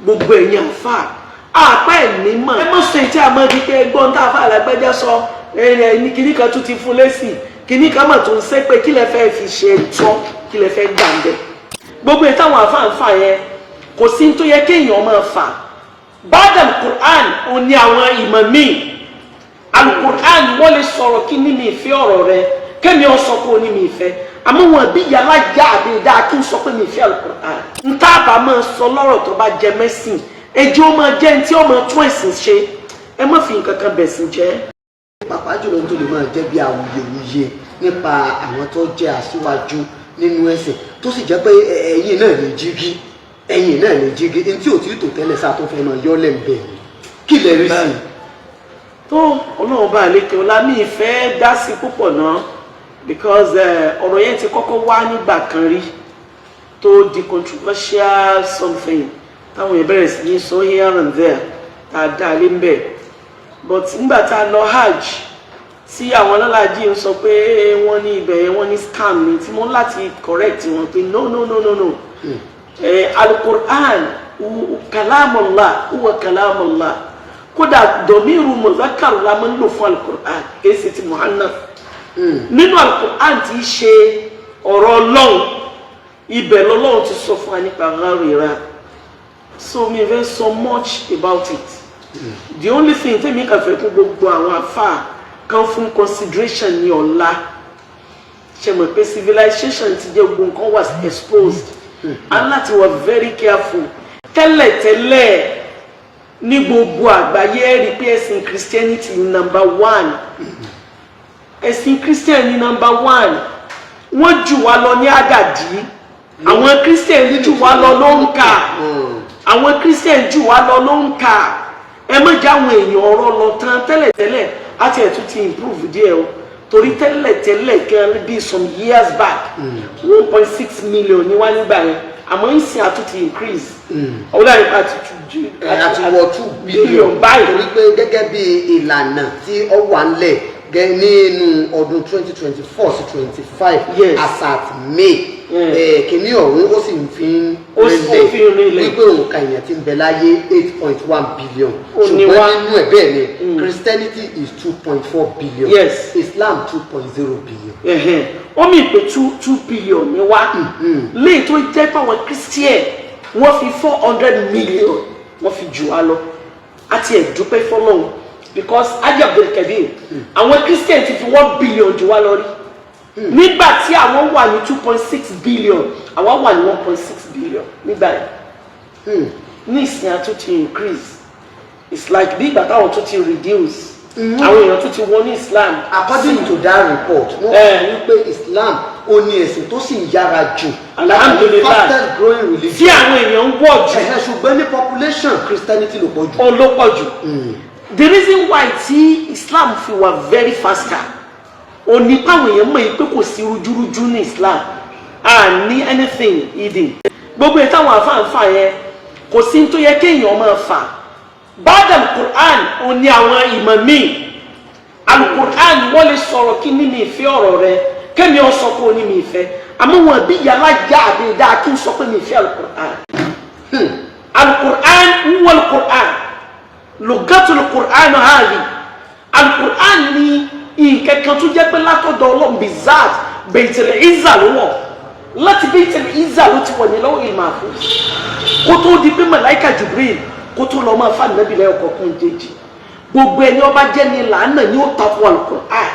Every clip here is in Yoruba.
gbogbo ẹ̀yin àfà àpá ẹ̀mí mọ̀ ẹ mọ̀ sọ ètí àmọ́ di pé ẹgbọ́n tá a fà lágbájá sọ ní kíní kan tún ti fún lẹ́sìn kíní kan mọ̀ tó ń sẹ́ pé kí lẹ fẹ́ fi ṣe tán kí lẹ fẹ́ gbà ń bẹ̀ gbogbo ètò àwọn àfàǹfà yẹn kò sí tó yẹ kéèyàn máa fà báàdà alukur'an ò ní àwọn ìmọ̀ míì alukur'an wọ́n lè sọ̀rọ̀ kí ní mi ìfẹ́ ọ̀rọ̀ rẹ kẹ́mi ọ̀ sọ pé ó ní mi ìfẹ́ àmọ́ wọn bí yàrá yá àbí dáa kí n sọ pé mi ìfẹ́ alukur'an n tá a bá máa sọ lọ́rọ̀ tó bá jẹ mẹ́sìn ẹjọ́ ó máa jẹ́ ní tí ó máa tún ẹ̀sìn ṣe ẹ má fi nǹkan kan bẹ̀sìn jẹ́. pàápàá jùlọ tó lè máa jẹ́ bí awuyewuye nípa àwọn tó jẹ́ aṣíwájú nínú ẹ̀sìn tó sì jẹ́ pé ẹ̀yin náà ní jígí ẹ̀yin náà ní jígí ẹni tí ò tí tò tẹ́lẹ̀ sáà tó fẹ́ máa yọ́ lẹ́ǹbẹ̀ kí lè rí sí i. tó ọlọ́run bá àlékè ọlá mi ìfẹ́ dá sí púpọ̀ náà because ọ̀rọ̀ yẹn ti kọ́kọ́ wá nígbà kan rí tó di controversial something táwọn èèyàn bẹ̀rẹ̀ sí ní sọ here and there tá a dá lé ń bẹ̀ but nígbà tá a lọ hajj tí àwọn ọlọ́làjì ń sọ pé wọ́n ní ibẹ̀ yẹn wọ́n ní scam ni tí mo ń láti correct wọn pé no alukur'an kalamullah huwa kalamullah kódà domiru muzakar la máa ń lò fún alukur'an kì í ṣe ti muhannas nínú alukur'an tí í ṣe ọ̀rọ̀ ọlọ́run ibẹ̀ lọ́lọ́run ti sọ fún wa nípa rárá so mi fẹ́ so much about it the only thing tẹ́mi kàn fẹ́ kún gbogbo àwọn àfáà kan fún consideration ní ọ̀la ṣe mọ̀ pé civilization ti jẹ́ gbogbo nǹkan was exposed and láti were very careful tẹ́lẹ̀tẹ́lẹ̀ ní gbogbo àgbáyé rí pé ẹ̀sìn Christianity ni number one ẹ̀sìn Christian ni number one wọ́n jù wá lọ ní àdàdí àwọn Christian jù wá lọ ló ń kà àwọn Christian jù wá lọ ló ń kà ẹ má jẹ́ àwọn èèyàn ọ̀rọ̀ lọ tán tẹ́lẹ̀tẹ́lẹ̀ àti ẹ̀ tún ti improve díẹ̀ o torí tẹ́lẹ̀tẹ́lẹ̀ kan bí some years back 1.6 million ní wá nígbà yẹn àmọ́ ń sin àtúntì increase ọ̀la nípa àti wọ 2 billion báyìí torí pé gẹ́gẹ́ bí ìlànà tí ó wà ńlẹ̀ nínú ọdún 2024 sí 25 as at May kìíní ọ̀hún ó sì ń fi rinlẹ̀ wípé òǹkà èèyàn ti ń bẹ láyé 8.1 billion ṣùgbọ́n nínú ẹ̀ bẹ́ẹ̀ ni Christianity is 2.4 billion Islam 2.0 billion. ó mì pé 2 billion ni wá léyìí tó jẹ́ pé àwọn Christian wọ́n fi 400 million wọ́n fi jù wá lọ àti ẹ̀dúpẹ́ fọlọ́run because Haji Abdul Kadir àwọn Christian ti fi 1 billion jù wá lọ rí nígbà tí àwọn wà ní 2.6 billion àwọn wà ní 1.6 billion nígbà yẹn ní ìsìn àtúntì increase it's like bí ìgbà táwọn tún ti reduce àwọn èèyàn tún ti wọ ní Islam. according to that report wọ́n sọ wípé Islam ó ní ẹ̀sìn tó sì yára jù alhamdulillah fastest growing religion tí àwọn èèyàn ń wọ̀ jù ṣùgbọ́n ní population Christianity ló pọ̀ jù. ó ló pọ̀ jù the reason why tí Islam fi wà very faster ó ní páwọn èèyàn mọ̀ pé kò sí rújúrújú ní Islam ní anything hidden gbogbo ìtàwọn àfáàfáà yẹn kò sí tó yẹ kéèyàn máa fà báàdà alukur'an ò ní àwọn ìmọ̀ míì alukur'an wọ́n lè sọ̀rọ̀ kí ní mi ìfẹ́ ọ̀rọ̀ rẹ kẹ́mi ọ̀ sọ pé ó ní mi ìfẹ́ àmọ́ wọn bí yàrá yá àbí dáa kí n sọ pé mi ìfẹ́ alukur'an alukur'an wọ́n alukur'an lugatu alukur'an hàlì alukur'an ní nǹkan kan tó jẹ́ pé látọ̀dọ̀ Ọlọ́run bizat Baitul Izza ló wọ̀ láti Baitul Izza ló ti wọ̀ ní lọ́wọ́ ìmọ̀ àfọ̀ kó tó di pé màláìka Jibril kó tó lọ máa fà nàbí lẹ́yìn ọ̀kọ̀ọ̀kan jẹ́jì gbogbo ẹni ọba jẹ́ ní làánà ni ó takò Al-Qur'an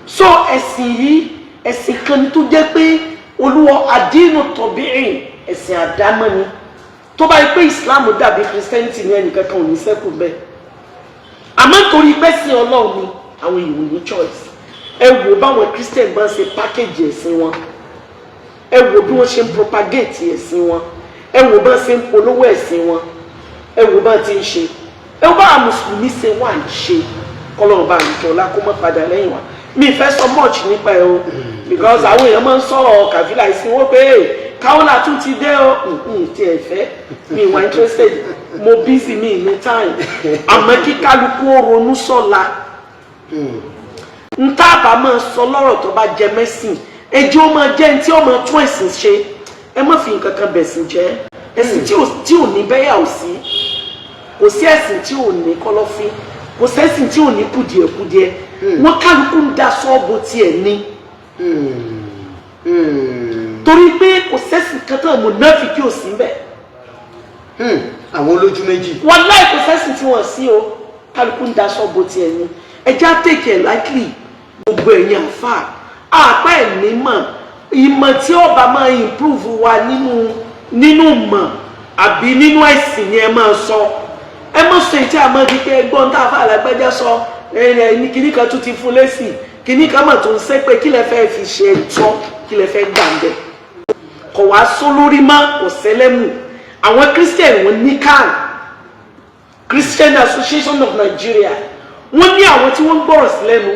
so ẹ̀sìn yìí ẹ̀sìn kan tó jẹ́ pé olúwa adínú tọ̀bíìn ẹ̀sìn àdámọ́ ni tó bá yẹ pé Islam dàbí Christianity ní ẹnìkan kan ò ní sẹ́kù bẹ́ẹ̀ àmọ́ nítorí pé sí Ọlọ́run ni àwọn èèyàn ní choice ẹ wò báwọn Christian bá ń ṣe package ẹ̀sìn wọn ẹ wò bí wọ́n ṣe ń propagate ẹ̀sìn wọn ẹ wò bá ṣe ń polówó ẹ̀sìn wọn ẹ wò bá ti ń ṣe ẹ wò bá àwọn mùsùlùmí ṣe wà ń ṣe kọ́lọ́run bá àwùjọ ọlá kó má padà lẹ́yìn wa mi fẹ́ sọ much nípa ẹ o because àwọn èèyàn máa ń sọ̀rọ̀ Kafilah ìsìn wọn pé Kaola tún ti dé o ti ẹ̀ fẹ́ mi wà interested mo busy mi ní time àmọ́ kí kálukú ó ronú sọ́la n tá a bá máa sọ lọ́rọ̀ tó bá jẹ mẹ́sìn ẹjọ́ ó máa jẹ́ ní tí ó máa tún ẹ̀sìn ṣe ẹ má fi nǹkan kan bẹ̀sìn jẹ́ ẹ̀sìn tí ò ní bẹ́yà ò sí kò sí ẹ̀sìn tí ò ní kọ́lọ́fín kò sẹ́sìn tí ò ní kùdìẹ̀kùdìẹ̀ wọ́n kálukú ń da sọ́ọ̀bù tiẹ̀ ní torí pé kò sẹ́sìn kan tán mùnáfíkí ò sí bẹ́ẹ̀ àwọn olójú méjì wallahi kò sẹ́sìn tí wọ́n sí o kálukú ń da sọ́ọ̀bù tiẹ̀ ní ẹjá take it lightly gbogbo ẹ̀yin àfà àpá ẹ̀ ní mọ̀ ìmọ̀ tí ọba máa improve wa nínú mọ̀ àbí nínú ẹ̀sìn ni ẹ máa sọ ẹ má sọ èyí tí a máa di pé ẹgbọ́n tá a fà lágbájá sọ ní kíní kan tún ti fún lẹ́sìn kíní kan mà tó ń sẹ́ pé kí lẹ fẹ́ fi ṣe tọ́ kí lẹ fẹ́ gbà ń bẹ̀ kọ̀ wá só lórí má kò sẹ́lẹ̀mù àwọn Christian wọn ní CAN Christian Association of Nigeria wọ́n ní àwọn tí wọ́n ń gbọ́rọ̀ sí lẹ́nu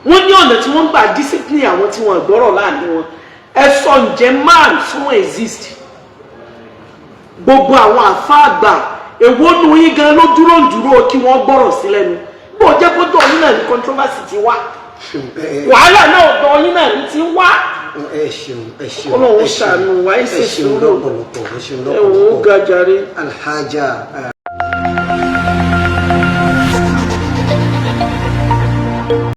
wọ́n ní ọ̀nà tí wọ́n ń gbà discipline àwọn tí wọ́n gbọ́rọ̀ láàrin wọn ẹ sọ ǹjẹ́ man fún exist gbogbo àwọn àfáà àgbà èwo nu yín gan ló dúró kí wọ́n gbọ́rọ̀ sí lẹ́nu bó jẹ́ kó dọ̀ yín náà ní controversy ti wá wàhálà náà dọ̀ yín náà ní ti wá. ẹ ṣeun Ọlọ́run ṣàánú wa ẹ ṣe sùúrù lọ́pọ̀lọpọ̀ ẹ ṣeun ẹ wò ó gajare. Alhaja